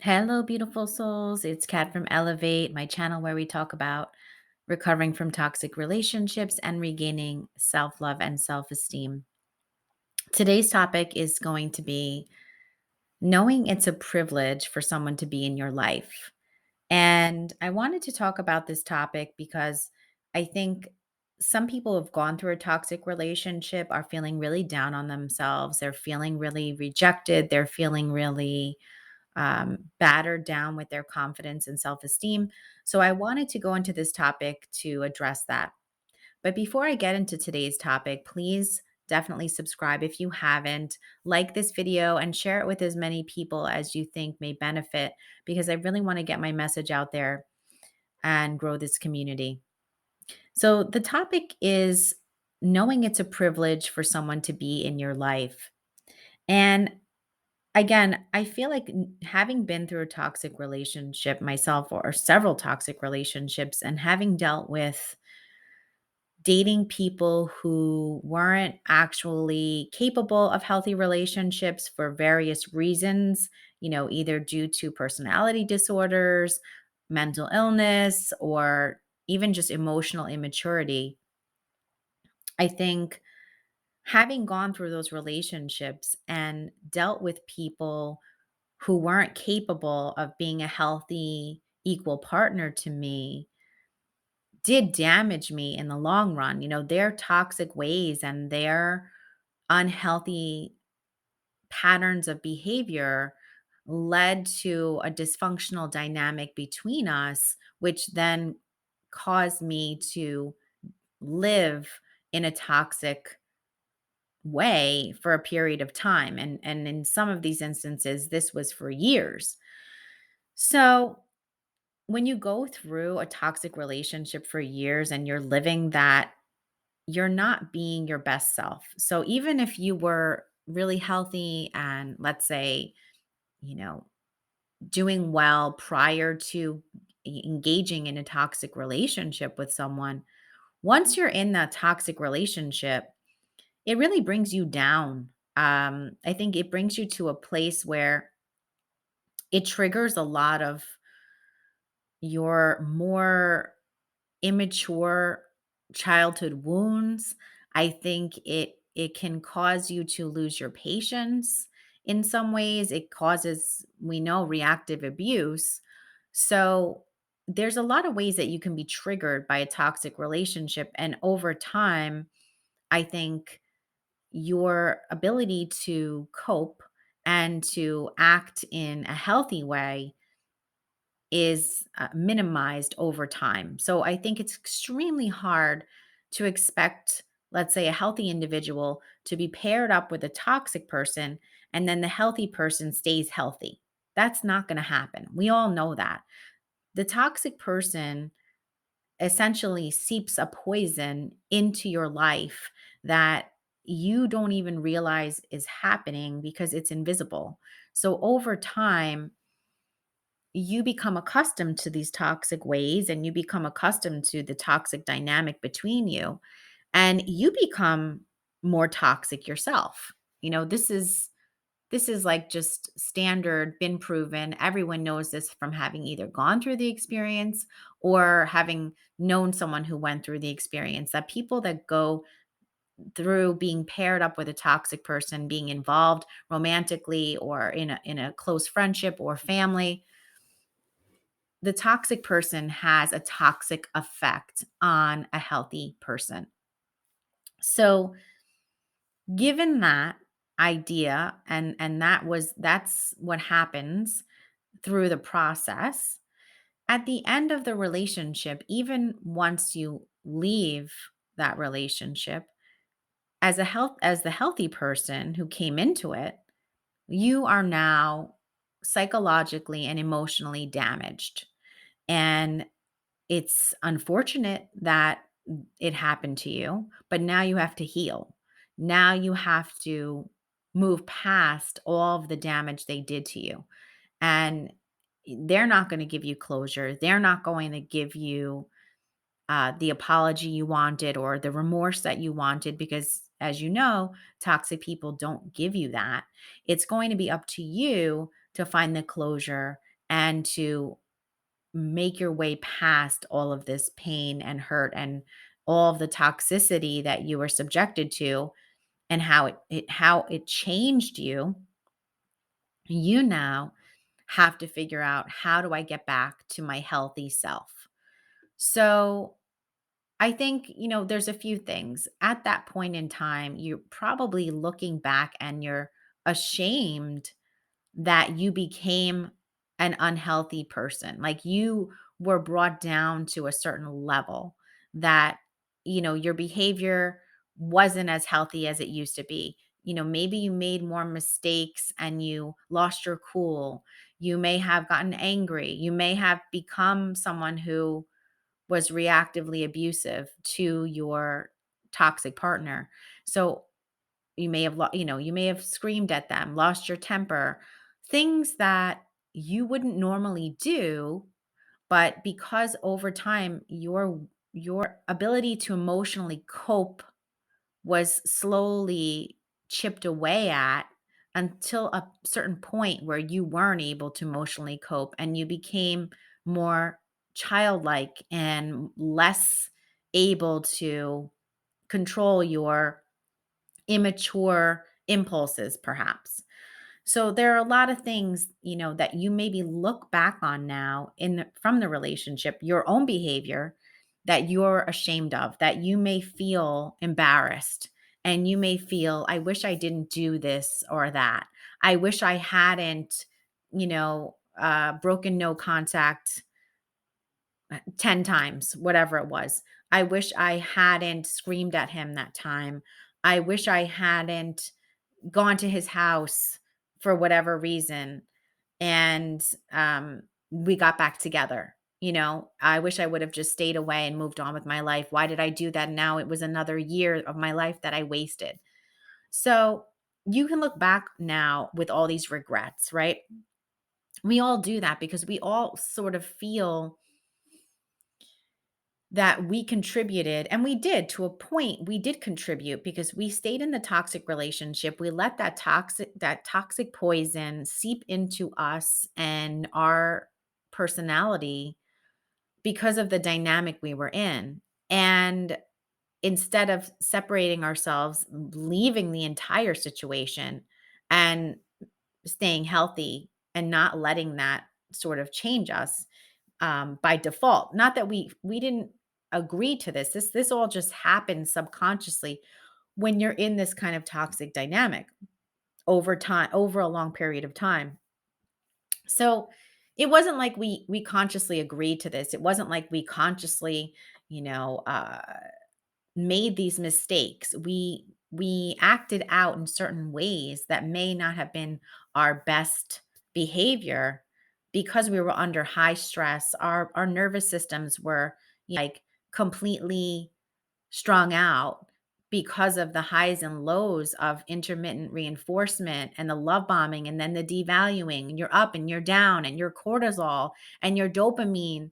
Hello, beautiful souls. It's Kat from Elevate, my channel where we talk about recovering from toxic relationships and regaining self love and self esteem. Today's topic is going to be knowing it's a privilege for someone to be in your life. And I wanted to talk about this topic because I think some people have gone through a toxic relationship, are feeling really down on themselves. They're feeling really rejected. They're feeling really battered down with their confidence and self esteem. So I wanted to go into this topic to address that. But before I get into today's topic, please definitely subscribe if you haven't, like this video, and share it with as many people as you think may benefit because I really want to get my message out there and grow this community. So the topic is knowing it's a privilege for someone to be in your life. And again, I feel like having been through a toxic relationship myself or several toxic relationships and having dealt with dating people who weren't actually capable of healthy relationships for various reasons, either due to personality disorders, mental illness, or even just emotional immaturity. I think having gone through those relationships and dealt with people who weren't capable of being a healthy, equal partner to me did damage me in the long run. Their toxic ways and their unhealthy patterns of behavior led to a dysfunctional dynamic between us, which then caused me to live in a toxic way for a period of time. And in some of these instances, this was for years. So when you go through a toxic relationship for years and you're living that, you're not being your best self. So even if you were really healthy and let's say, you know, doing well prior to engaging in a toxic relationship with someone, once you're in that toxic relationship, it really brings you down. I think it brings you to a place where it triggers a lot of your more immature childhood wounds. I think it can cause you to lose your patience in some ways. It causes, we know, reactive abuse. So there's a lot of ways that you can be triggered by a toxic relationship. And over time, I think your ability to cope and to act in a healthy way is minimized over time. So I think it's extremely hard to expect, let's say, a healthy individual to be paired up with a toxic person and then the healthy person stays healthy. That's not going to happen. We all know that. The toxic person essentially seeps a poison into your life that you don't even realize is happening because it's invisible. So over time, you become accustomed to these toxic ways and you become accustomed to the toxic dynamic between you and you become more toxic yourself. This is like just standard, been proven. Everyone knows this from having either gone through the experience or having known someone who went through the experience, that people that go through being paired up with a toxic person, being involved romantically or in a close friendship or family, the toxic person has a toxic effect on a healthy person. So, given that idea and that's what happens through the process, at the end of the relationship, even once you leave that relationship, as the healthy person who came into it, you are now psychologically and emotionally damaged. And it's unfortunate that it happened to you, but now you have to heal. Now you have to move past all of the damage they did to you. And they're not going to give you closure. They're not going to give you the apology you wanted or the remorse that you wanted because, as you know, toxic people don't give you that. It's going to be up to you to find the closure and to make your way past all of this pain and hurt and all of the toxicity that you were subjected to, and how it changed you. You now have to figure out, how do I get back to my healthy self? So I think, there's a few things. At that point in time, you're probably looking back and you're ashamed that you became an unhealthy person. Like, you were brought down to a certain level that, your behavior wasn't as healthy as it used to be. Maybe you made more mistakes and you lost your cool. You may have gotten angry. You may have become someone who was reactively abusive to your toxic partner. So you may have, you may have screamed at them, lost your temper, things that you wouldn't normally do, but because over time your ability to emotionally cope was slowly chipped away at, until a certain point where you weren't able to emotionally cope and you became more childlike and less able to control your immature impulses, perhaps. So there are a lot of things, that you maybe look back on now from the relationship, your own behavior, that you're ashamed of, that you may feel embarrassed, and you may feel, I wish I didn't do this or that. I wish I hadn't, broken no contact 10 times, whatever it was. I wish I hadn't screamed at him that time. I wish I hadn't gone to his house for whatever reason, and we got back together. I wish I would have just stayed away and moved on with my life. Why did I do that? Now it was another year of my life that I wasted. So you can look back now with all these regrets, right? We all do that because we all sort of feel that we contributed, and we did. To a point, we did contribute because we stayed in the toxic relationship. We let that toxic poison seep into us and our personality because of the dynamic we were in. And instead of separating ourselves, leaving the entire situation and staying healthy and not letting that sort of change us, by default. Not that we didn't agree to this. This all just happens subconsciously when you're in this kind of toxic dynamic over time, over a long period of time. So it wasn't like we consciously agreed to this. It wasn't like we consciously, you know, uh, made these mistakes. We acted out in certain ways that may not have been our best behavior because we were under high stress. Our nervous systems were like completely strung out because of the highs and lows of intermittent reinforcement and the love bombing and then the devaluing, and you're up and you're down and your cortisol and your dopamine,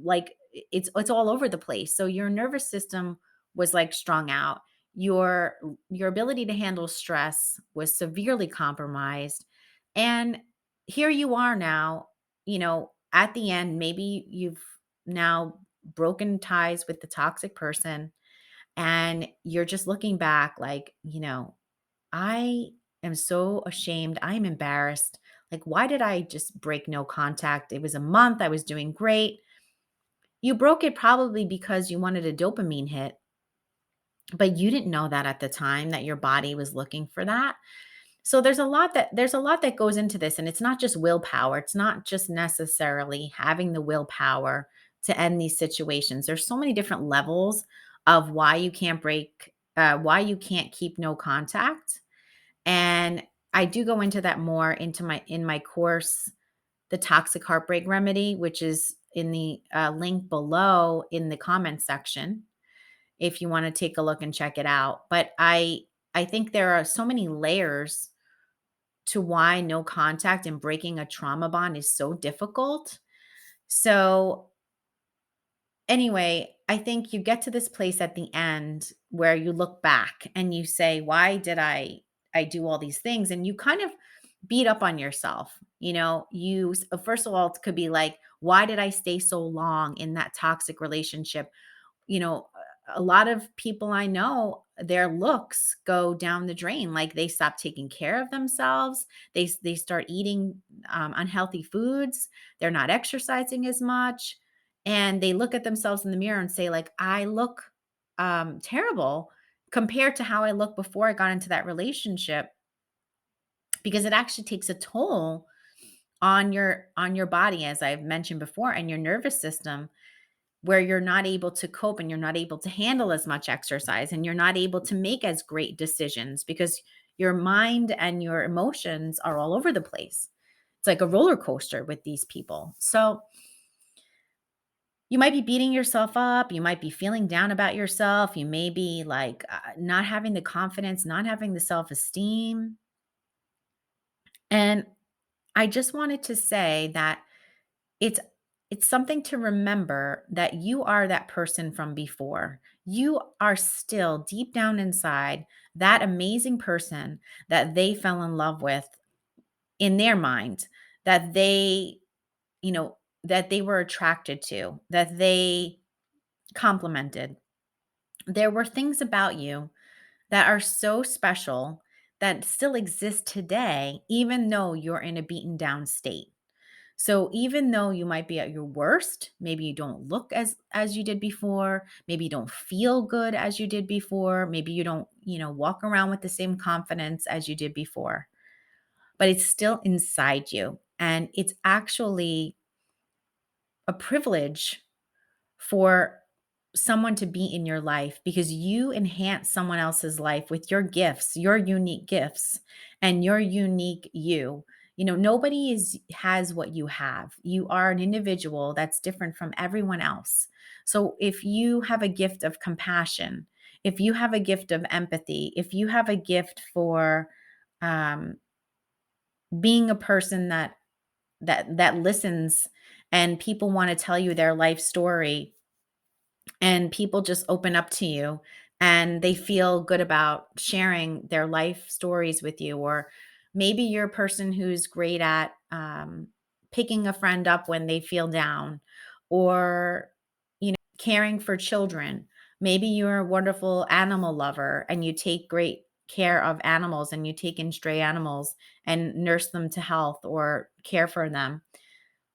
like it's all over the place. So your nervous system was like strung out. Your ability to handle stress was severely compromised. And here you are now, at the end, maybe you've now broken ties with the toxic person, and you're just looking back like, I am so ashamed. I'm embarrassed. Like, why did I just break no contact? It was a month. I was doing great. You broke it probably because you wanted a dopamine hit, but you didn't know that at the time that your body was looking for that. So there's a lot that goes into this, and it's not just willpower. It's not just necessarily having the willpower to end these situations. There's so many different levels of why you can't keep no contact. And I do go into that more in my course, the toxic heartbreak remedy, which is in the link below in the comment section, if you want to take a look and check it out. But I think there are so many layers to why no contact and breaking a trauma bond is so difficult. So, anyway, I think you get to this place at the end where you look back and you say, why did I do all these things? And you kind of beat up on yourself. First of all, it could be like, why did I stay so long in that toxic relationship? A lot of people I know, their looks go down the drain. Like they stop taking care of themselves. They start eating unhealthy foods. They're not exercising as much, and they look at themselves in the mirror and say, like, I look terrible compared to how I looked before I got into that relationship, because it actually takes a toll on your body, as I've mentioned before, and your nervous system, where you're not able to cope and you're not able to handle as much exercise and you're not able to make as great decisions because your mind and your emotions are all over the place. It's like a roller coaster with these people. So you might be beating yourself up. You might be feeling down about yourself. You may be like not having the confidence, not having the self esteem. And I just wanted to say that It's it's something to remember that you are that person from before. You are still deep down inside that amazing person that they fell in love with in their mind, that you know, that they were attracted to, that they complimented. There were things about you that are so special that still exist today, even though you're in a beaten down state. So even though you might be at your worst, maybe you don't look as you did before, maybe you don't feel good as you did before, maybe you don't, walk around with the same confidence as you did before, but it's still inside you. And it's actually a privilege for someone to be in your life because you enhance someone else's life with your gifts, your unique gifts, and your unique you. Nobody has what you have. You are an individual that's different from everyone else. So if you have a gift of compassion, if you have a gift of empathy, if you have a gift for um, being a person that listens, and people want to tell you their life story, and people just open up to you and they feel good about sharing their life stories with you. Or maybe you're a person who's great at picking a friend up when they feel down, or caring for children. Maybe you're a wonderful animal lover and you take great care of animals, and you take in stray animals and nurse them to health or care for them.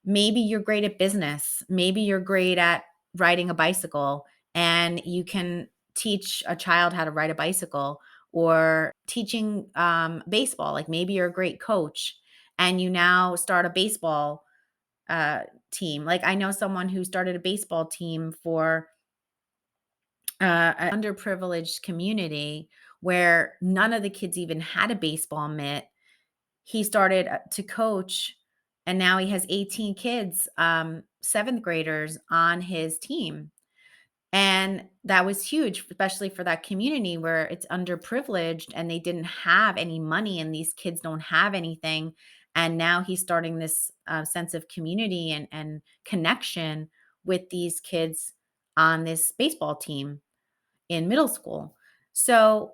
Maybe you're great at business. Maybe you're great at riding a bicycle and you can teach a child how to ride a bicycle, or teaching baseball. Like maybe you're a great coach and you now start a baseball uh, team. Like I know someone who started a baseball team for an underprivileged community where none of the kids even had a baseball mitt. He started to coach, and now he has 18 kids, 7th graders on his team. And that was huge, especially for that community where it's underprivileged and they didn't have any money and these kids don't have anything. And now he's starting this sense of community and connection with these kids on this baseball team in middle school. So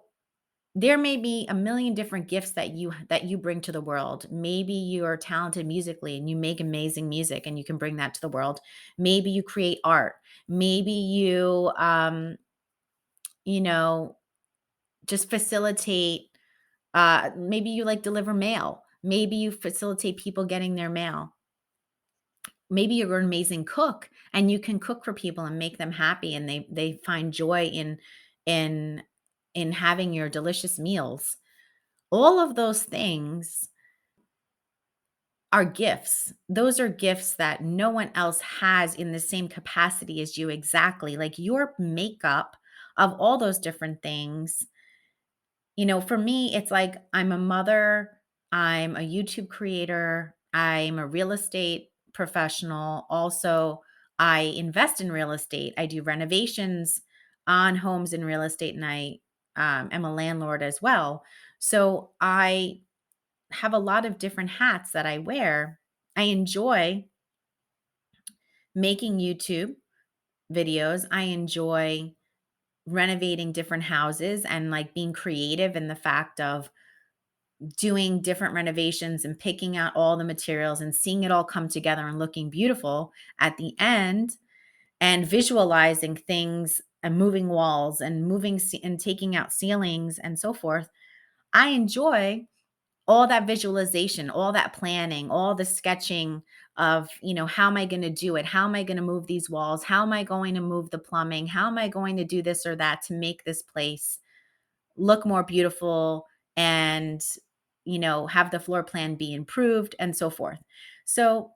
there may be a million different gifts that you bring to the world. Maybe you are talented musically and you make amazing music and you can bring that to the world. Maybe you create art. Maybe you you know, just facilitate maybe you like deliver mail. Maybe you facilitate people getting their mail. Maybe you're an amazing cook and you can cook for people and make them happy, and they find joy in in having your delicious meals. All of those things are gifts. Those are gifts that no one else has in the same capacity as you exactly. Like your makeup of all those different things. For me, it's like I'm a mother, I'm a YouTube creator, I'm a real estate professional. Also, I invest in real estate. I do renovations on homes in real estate, and I am a landlord as well. So I have a lot of different hats that I wear. I enjoy making YouTube videos. I enjoy renovating different houses and like being creative in the fact of doing different renovations and picking out all the materials and seeing it all come together and looking beautiful at the end, and visualizing things and moving walls and and taking out ceilings and so forth. I enjoy all that visualization, all that planning, all the sketching of, how am I going to do it? How am I going to move these walls? How am I going to move the plumbing? How am I going to do this or that to make this place look more beautiful and, have the floor plan be improved and so forth. So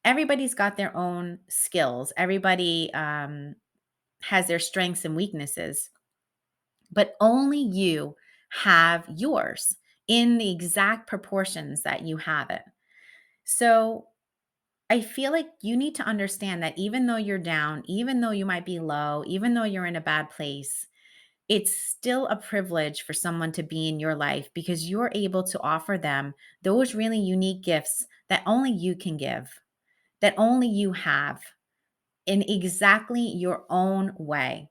everybody's got their own skills. Everybody has their strengths and weaknesses, but only you have yours in the exact proportions that you have it. So I feel like you need to understand that even though you're down, even though you might be low, even though you're in a bad place, it's still a privilege for someone to be in your life because you're able to offer them those really unique gifts that only you can give, that only you have in exactly your own way.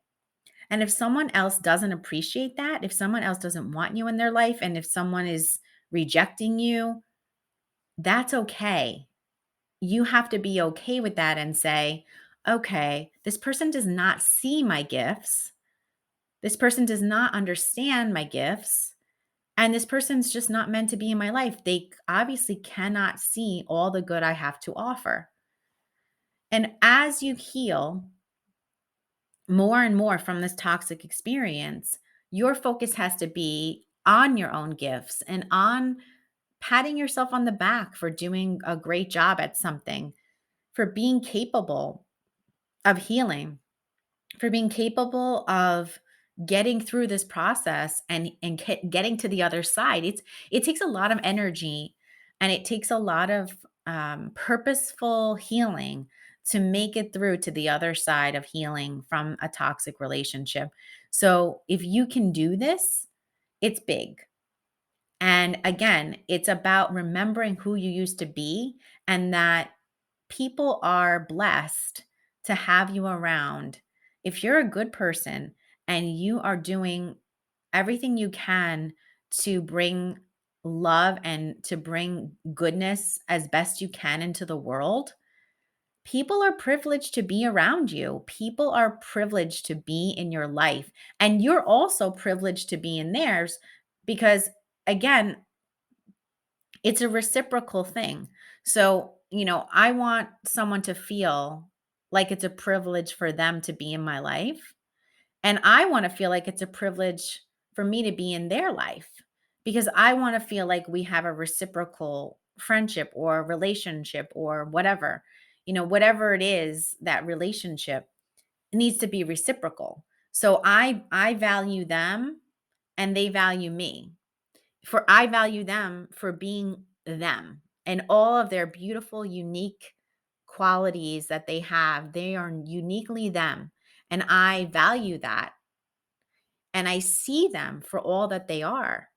And if someone else doesn't appreciate that, if someone else doesn't want you in their life, and if someone is rejecting you, that's okay. You have to be okay with that and say, okay, this person does not see my gifts. This person does not understand my gifts. And this person's just not meant to be in my life. They obviously cannot see all the good I have to offer. And as you heal more and more from this toxic experience, your focus has to be on your own gifts and on patting yourself on the back for doing a great job at something, for being capable of healing, for being capable of getting through this process and getting to the other side. It takes a lot of energy, and it takes a lot of purposeful healing to make it through to the other side of healing from a toxic relationship. So if you can do this, it's big. And again, it's about remembering who you used to be, and that people are blessed to have you around. If you're a good person and you are doing everything you can to bring love and to bring goodness as best you can into the world, people are privileged to be around you. People are privileged to be in your life. And you're also privileged to be in theirs because, again, it's a reciprocal thing. So, I want someone to feel like it's a privilege for them to be in my life. And I want to feel like it's a privilege for me to be in their life because I want to feel like we have a reciprocal friendship or relationship or whatever. Whatever it is, that relationship needs to be reciprocal. So I value them and they value me. For I value them for being them and all of their beautiful, unique qualities that they have. They are uniquely them. And I value that. And I see them for all that they are.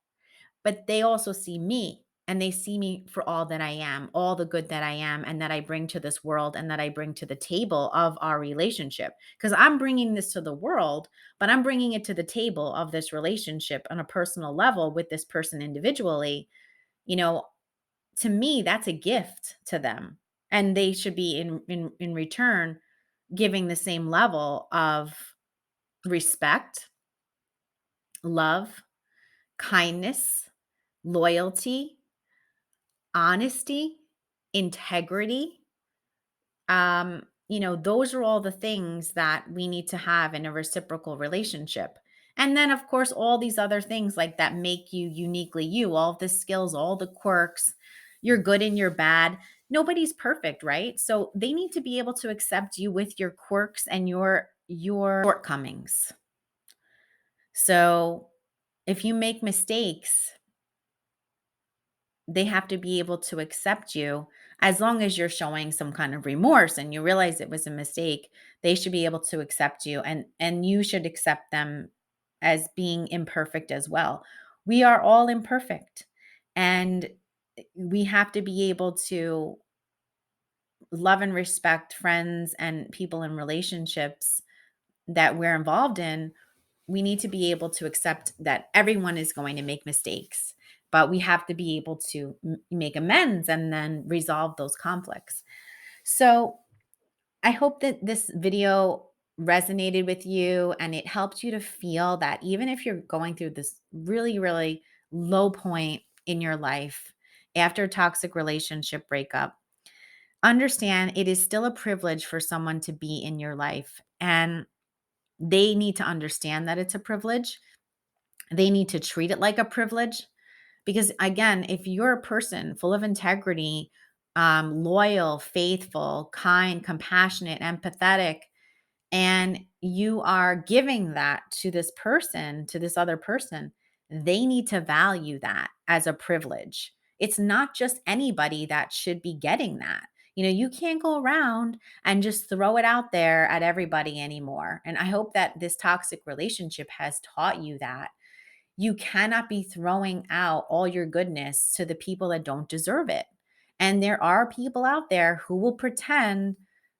But they also see me, and they see me for all that I am, all the good that I am and that I bring to this world and that I bring to the table of our relationship. Because I'm bringing this to the world, but I'm bringing it to the table of this relationship on a personal level with this person individually. You know, to me, that's a gift to them. And they should be in return giving the same level of respect, love, kindness, loyalty, honesty, integrity. Those are all the things that we need to have in a reciprocal relationship. And then, of course, all these other things like that make you uniquely you, all the skills, all the quirks, you're good and you're bad. Nobody's perfect, right? So they need to be able to accept you with your quirks and your shortcomings. So if you make mistakes, they have to be able to accept you as long as you're showing some kind of remorse and you realize it was a mistake. They should be able to accept you, and you should accept them as being imperfect as well. We are all imperfect, and we have to be able to love and respect friends and people in relationships that we're involved in. We need to be able to accept that everyone is going to make mistakes, but we have to be able to make amends and then resolve those conflicts. So I hope that this video resonated with you and it helped you to feel that even if you're going through this really, really low point in your life after a toxic relationship breakup, understand it is still a privilege for someone to be in your life. And they need to understand that it's a privilege. They need to treat it like a privilege. Because again, if you're a person full of integrity, loyal, faithful, kind, compassionate, empathetic, and you are giving that to this person, to this other person, they need to value that as a privilege. It's not just anybody that should be getting that. You can't go around and just throw it out there at everybody anymore. And I hope that this toxic relationship has taught you that you cannot be throwing out all your goodness to the people that don't deserve it. And there are people out there who will pretend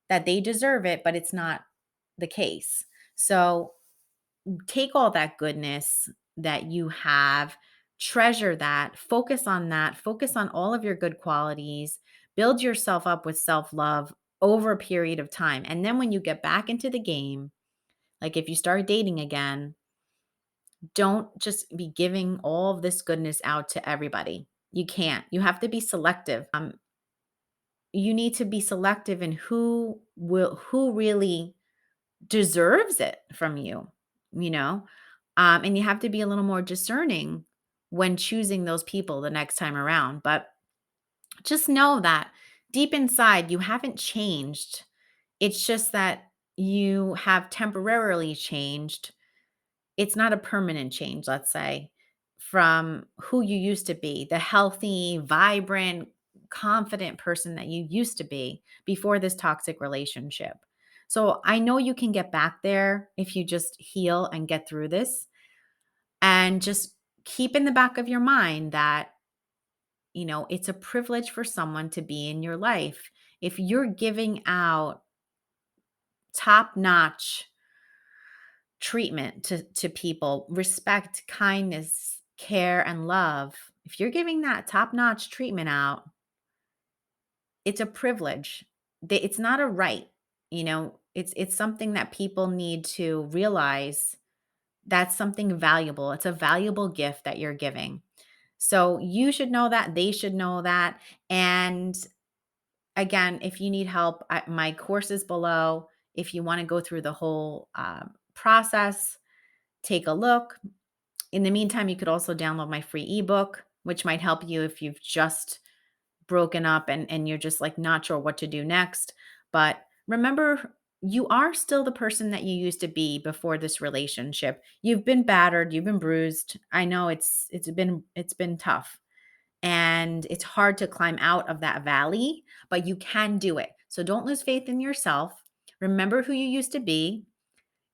that they deserve it, but it's not the case. So take all that goodness that you have, treasure that, focus on all of your good qualities, build yourself up with self love over a period of time. And then when you get back into the game, like if you start dating again, don't just be giving all of this goodness out to everybody. You can't. You have to be selective. You need to be selective in who really deserves it from you, you know? And you have to be a little more discerning when choosing those people the next time around. But just know that deep inside, you haven't changed. It's just that you have temporarily changed. It's not a permanent change, let's say, from who you used to be, the healthy, vibrant, confident person that you used to be before this toxic relationship. So I know you can get back there if you just heal and get through this, and just keep in the back of your mind that, it's a privilege for someone to be in your life. If you're giving out top notch treatment to people, respect, kindness, care, and love, if you're giving that top-notch treatment out, it's a privilege. It's not a right. It's something that people need to realize. That's something valuable. It's a valuable gift that you're giving. So you should know that. They should know that. And again, if you need help, my course is below. If you want to go through the whole process, take a look. In the meantime, you could also download my free ebook, which might help you if you've just broken up and you're just like not sure what to do next. But remember, you are still the person that you used to be before this relationship. You've been battered, you've been bruised. I know it's been tough and it's hard to climb out of that valley, but you can do it. So don't lose faith in yourself. Remember who you used to be.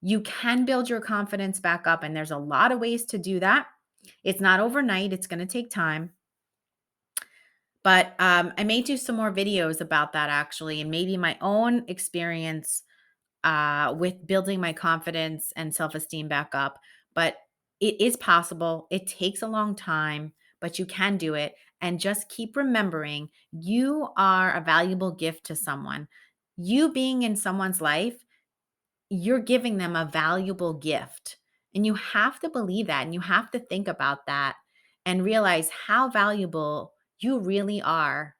You can build your confidence back up, and there's a lot of ways to do that. It's not overnight, it's going to take time. But I may do some more videos about that actually, and maybe my own experience with building my confidence and self esteem back up. But it is possible. It takes a long time, but you can do it. And just keep remembering you are a valuable gift to someone. You being in someone's life, you're giving them a valuable gift. And you have to believe that and you have to think about that and realize how valuable you really are